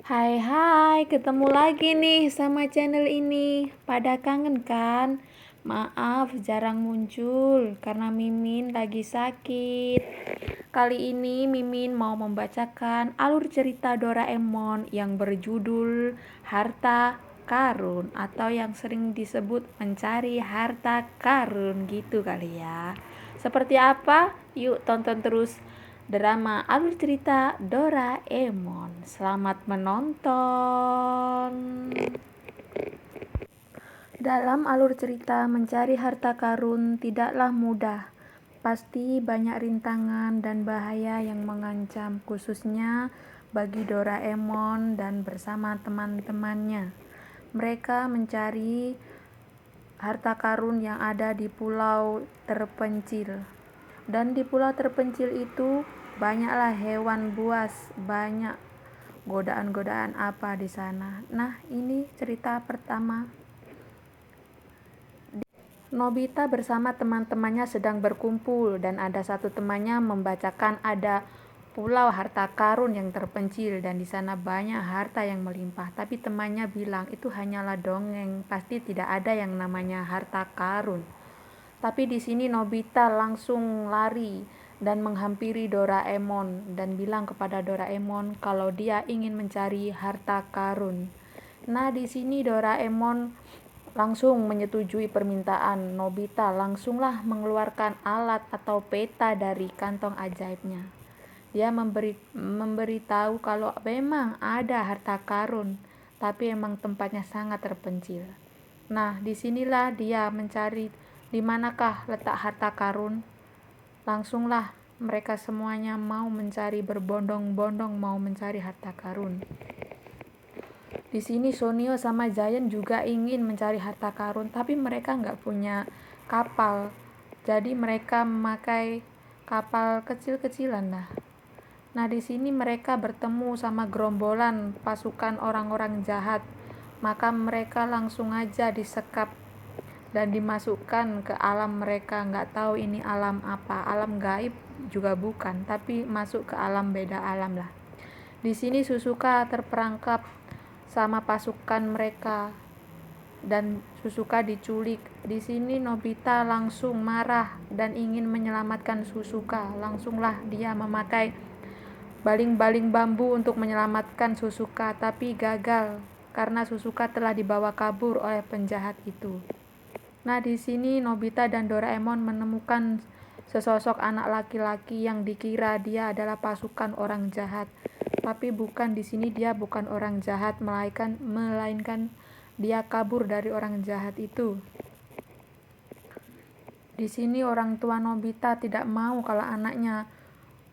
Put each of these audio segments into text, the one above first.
Hai hai, ketemu lagi nih sama channel ini. Pada kangen kan? Maaf jarang muncul karena Mimin lagi sakit. Kali ini Mimin mau membacakan alur cerita Doraemon yang berjudul Harta Karun atau yang sering disebut mencari harta karun gitu kali ya. Seperti apa? Yuk tonton terus drama alur cerita Doraemon. Selamat menonton. Dalam alur cerita mencari harta karun tidaklah mudah. Pasti banyak rintangan dan bahaya yang mengancam, khususnya bagi Doraemon dan bersama teman-temannya. Mereka mencari harta karun yang ada di pulau terpencil. Dan di pulau terpencil itu banyaklah hewan buas, banyak godaan-godaan apa di sana. Nah, ini cerita pertama. Nobita bersama teman-temannya sedang berkumpul dan ada satu temannya membacakan ada pulau harta karun yang terpencil dan di sana banyak harta yang melimpah. Tapi temannya bilang itu hanyalah dongeng, pasti tidak ada yang namanya harta karun. Tapi di sini Nobita langsung lari dan menghampiri Doraemon dan bilang kepada Doraemon kalau dia ingin mencari harta karun. Nah, di sini Doraemon langsung menyetujui permintaan Nobita, langsunglah mengeluarkan alat atau peta dari kantong ajaibnya. Dia memberitahu kalau memang ada harta karun, tapi emang tempatnya sangat terpencil. Nah, disinilah dia mencari di manakah letak harta karun. Langsunglah mereka semuanya mau mencari, berbondong-bondong mau mencari harta karun. Di sini Sonio sama Giant juga ingin mencari harta karun, tapi mereka nggak punya kapal. Jadi mereka memakai kapal kecil-kecilan lah. Nah, di sini mereka bertemu sama gerombolan pasukan orang-orang jahat. Maka mereka langsung aja disekap dan dimasukkan ke alam mereka. Nggak tahu ini alam apa, alam gaib juga bukan, tapi masuk ke alam beda alam lah. Di sini Susuka terperangkap sama pasukan mereka dan Susuka diculik. Di sini Nobita langsung marah dan ingin menyelamatkan Susuka. Langsunglah dia memakai baling-baling bambu untuk menyelamatkan Susuka, tapi gagal karena Susuka telah dibawa kabur oleh penjahat itu. Nah, di sini Nobita dan Doraemon menemukan sesosok anak laki-laki yang dikira dia adalah pasukan orang jahat. Tapi bukan, di sini dia bukan orang jahat, melainkan dia kabur dari orang jahat itu. Di sini orang tua Nobita tidak mau kalau anaknya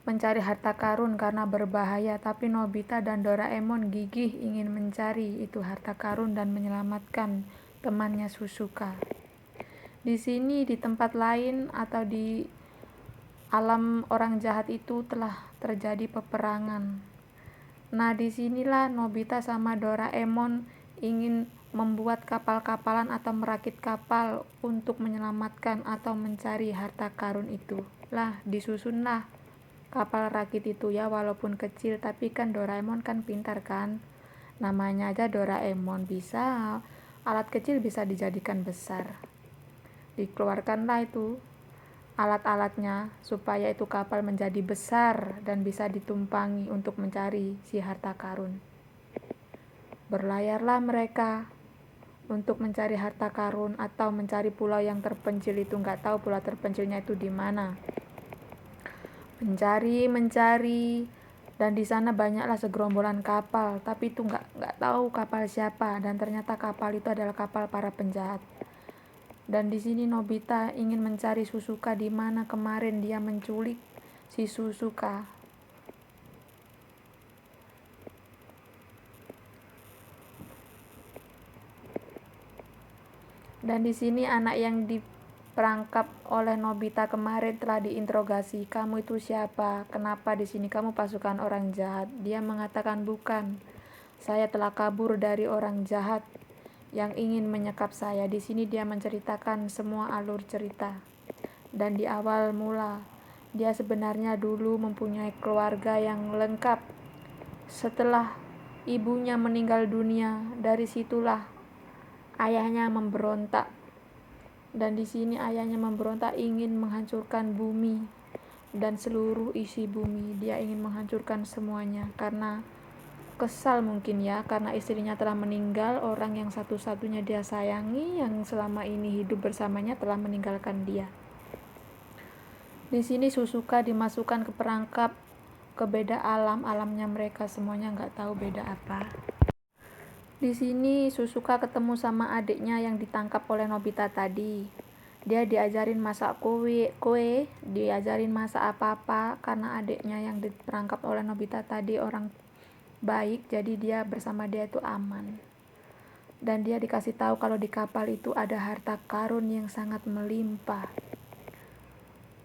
mencari harta karun karena berbahaya, tapi Nobita dan Doraemon gigih ingin mencari itu harta karun dan menyelamatkan temannya Susuka. Di sini di tempat lain atau di alam orang jahat itu telah terjadi peperangan. Nah, disinilah Nobita sama Doraemon ingin membuat kapal-kapalan atau merakit kapal untuk menyelamatkan atau mencari harta karun itu. Lah, disusunlah kapal rakit itu ya, walaupun kecil, tapi kan Doraemon kan pintar kan. Namanya aja Doraemon, bisa alat kecil bisa dijadikan besar. Dikeluarkanlah itu alat-alatnya supaya itu kapal menjadi besar dan bisa ditumpangi untuk mencari si harta karun. Berlayarlah mereka untuk mencari harta karun atau mencari pulau yang terpencil itu. Nggak tahu pulau terpencilnya itu di mana. Mencari dan di sana banyaklah segerombolan kapal, tapi itu nggak tahu kapal siapa, dan ternyata kapal itu adalah kapal para penjahat. Dan di sini Nobita ingin mencari Susuka di mana kemarin dia menculik si Susuka. Dan di sini anak yang diperangkap oleh Nobita kemarin telah diinterogasi. Kamu itu siapa? Kenapa di sini kamu pasukan orang jahat? Dia mengatakan bukan. Saya telah kabur dari orang jahat yang ingin menyekap saya. Di sini dia menceritakan semua alur cerita. Dan di awal mula, dia sebenarnya dulu mempunyai keluarga yang lengkap. Setelah ibunya meninggal dunia. Dari situlah ayahnya memberontak. Dan di sini ayahnya memberontak ingin menghancurkan bumi dan seluruh isi bumi. Dia ingin menghancurkan semuanya karena kesal mungkin ya, karena istrinya telah meninggal, orang yang satu-satunya dia sayangi, yang selama ini hidup bersamanya telah meninggalkan dia. Di sini Suzuka dimasukkan ke perangkap, ke beda alam, alamnya mereka semuanya nggak tahu beda apa. Di sini Suzuka ketemu sama adiknya yang ditangkap oleh Nobita tadi. Dia diajarin masak kue, diajarin masak apa-apa karena adiknya yang diperangkap oleh Nobita tadi orang baik, jadi dia bersama dia itu aman. Dan dia dikasih tahu kalau di kapal itu ada harta karun yang sangat melimpah.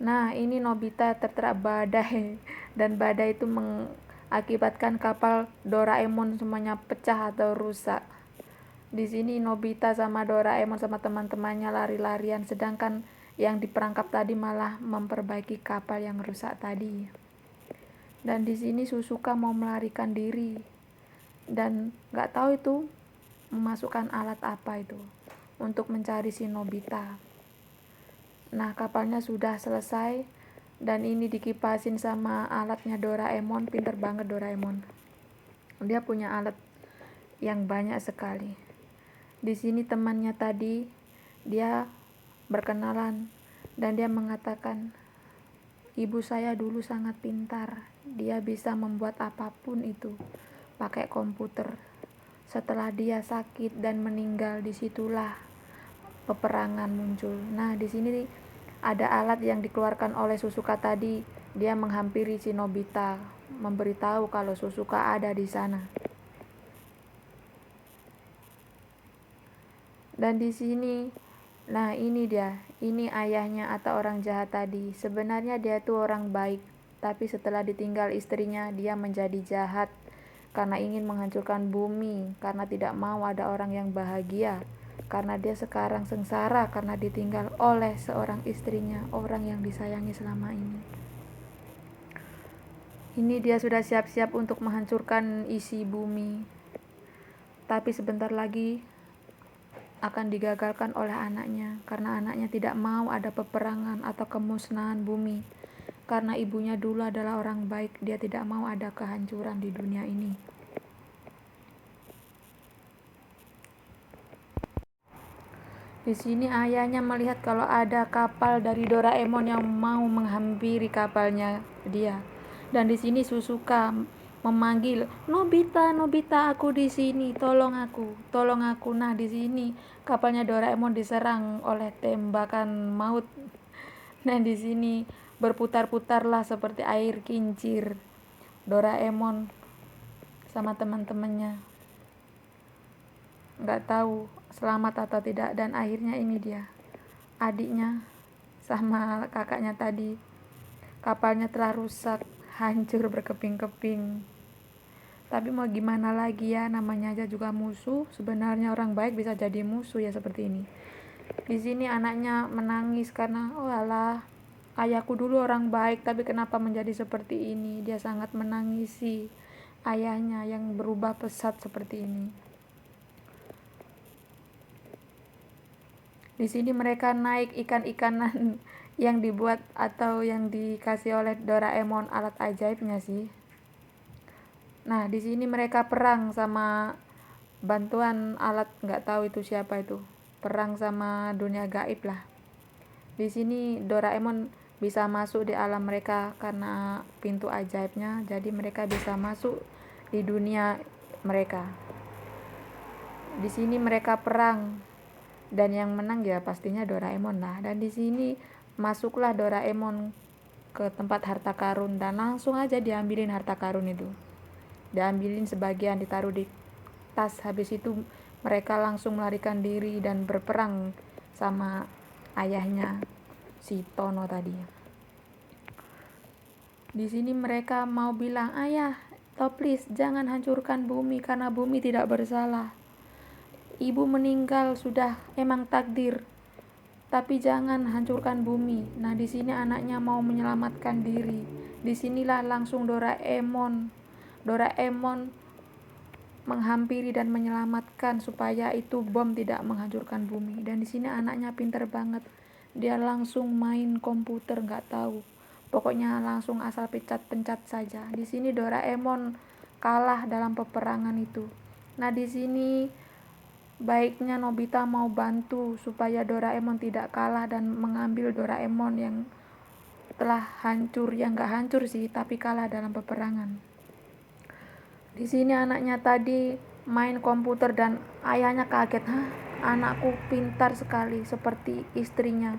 Nah, ini Nobita terterap badai dan badai itu mengakibatkan kapal Doraemon semuanya pecah atau rusak. Di sini Nobita sama Doraemon sama teman-temannya lari-larian, sedangkan yang diperangkap tadi malah memperbaiki kapal yang rusak tadi. Dan di sini Suzuka mau melarikan diri dan nggak tahu itu memasukkan alat apa itu untuk mencari si Nobita. Nah, kapalnya sudah selesai dan ini dikipasin sama alatnya Doraemon. Pinter banget Doraemon. Dia punya alat yang banyak sekali. Di sini temannya tadi dia berkenalan dan dia mengatakan, ibu saya dulu sangat pintar, dia bisa membuat apapun itu pakai komputer. Setelah dia sakit dan meninggal, disitulah peperangan muncul. Nah, di sini ada alat yang dikeluarkan oleh Suzuka tadi. Dia menghampiri si Nobita, memberitahu kalau Suzuka ada di sana. Dan di sini, nah ini dia, ini ayahnya atau orang jahat tadi. Sebenarnya dia tuh orang baik, tapi setelah ditinggal istrinya, dia menjadi jahat karena ingin menghancurkan bumi, karena tidak mau ada orang yang bahagia, karena dia sekarang sengsara karena ditinggal oleh seorang istrinya, orang yang disayangi selama ini. Ini dia sudah siap-siap untuk menghancurkan isi bumi, tapi sebentar lagi akan digagalkan oleh anaknya, karena anaknya tidak mau ada peperangan atau kemusnahan bumi. Karena ibunya dulu adalah orang baik, dia tidak mau ada kehancuran di dunia ini. Di sini ayahnya melihat kalau ada kapal dari Doraemon yang mau menghampiri kapalnya dia. Dan di sini Suzuka memanggil, Nobita, Nobita, aku di sini, tolong aku, tolong aku. Nah, di sini kapalnya Doraemon diserang oleh tembakan maut. Nah, di sini berputar-putarlah seperti air kincir. Doraemon sama teman-temannya nggak tahu selamat atau tidak, dan akhirnya ini dia, adiknya sama kakaknya tadi, kapalnya telah rusak, hancur berkeping-keping. Tapi mau gimana lagi ya, namanya aja juga musuh. Sebenarnya orang baik bisa jadi musuh ya seperti ini. Di sini anaknya menangis karena, oh alah, ayahku dulu orang baik tapi kenapa menjadi seperti ini. Dia sangat menangisi ayahnya yang berubah pesat seperti ini. Di sini mereka naik ikan-ikanan yang dibuat atau yang dikasih oleh Doraemon, alat ajaibnya sih. Nah, di sini mereka perang sama bantuan alat, nggak tahu itu siapa itu. Perang sama dunia gaib lah. Di sini Doraemon bisa masuk di alam mereka karena pintu ajaibnya, jadi mereka bisa masuk di dunia mereka. Di sini mereka perang dan yang menang ya pastinya Doraemon lah. Dan di sini masuklah Doraemon ke tempat harta karun dan langsung aja diambilin harta karun itu. Diambilin sebagian, ditaruh di tas. Habis itu mereka langsung melarikan diri dan berperang sama ayahnya si Tono tadi. Di sini mereka mau bilang, ayah, please jangan hancurkan bumi karena bumi tidak bersalah. Ibu meninggal sudah emang takdir, tapi jangan hancurkan bumi. Nah, di sini anaknya mau menyelamatkan diri. Disinilah langsung Doraemon menghampiri dan menyelamatkan supaya itu bom tidak menghancurkan bumi. Dan di sini anaknya pintar banget, dia langsung main komputer, nggak tahu, pokoknya langsung asal pencet-pencet saja. Di sini Doraemon kalah dalam peperangan itu. Nah, di sini baiknya Nobita mau bantu supaya Doraemon tidak kalah dan mengambil Doraemon yang telah hancur, yang nggak hancur sih, tapi kalah dalam peperangan. Di sini anaknya tadi main komputer dan ayahnya kaget, "Hah, anakku pintar sekali seperti istrinya."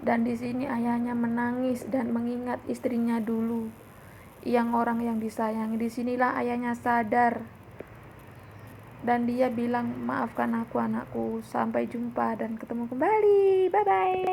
Dan di sini ayahnya menangis dan mengingat istrinya dulu, yang orang yang disayangi. Disinilah ayahnya sadar dan dia bilang, "Maafkan aku anakku, sampai jumpa dan ketemu kembali, bye bye."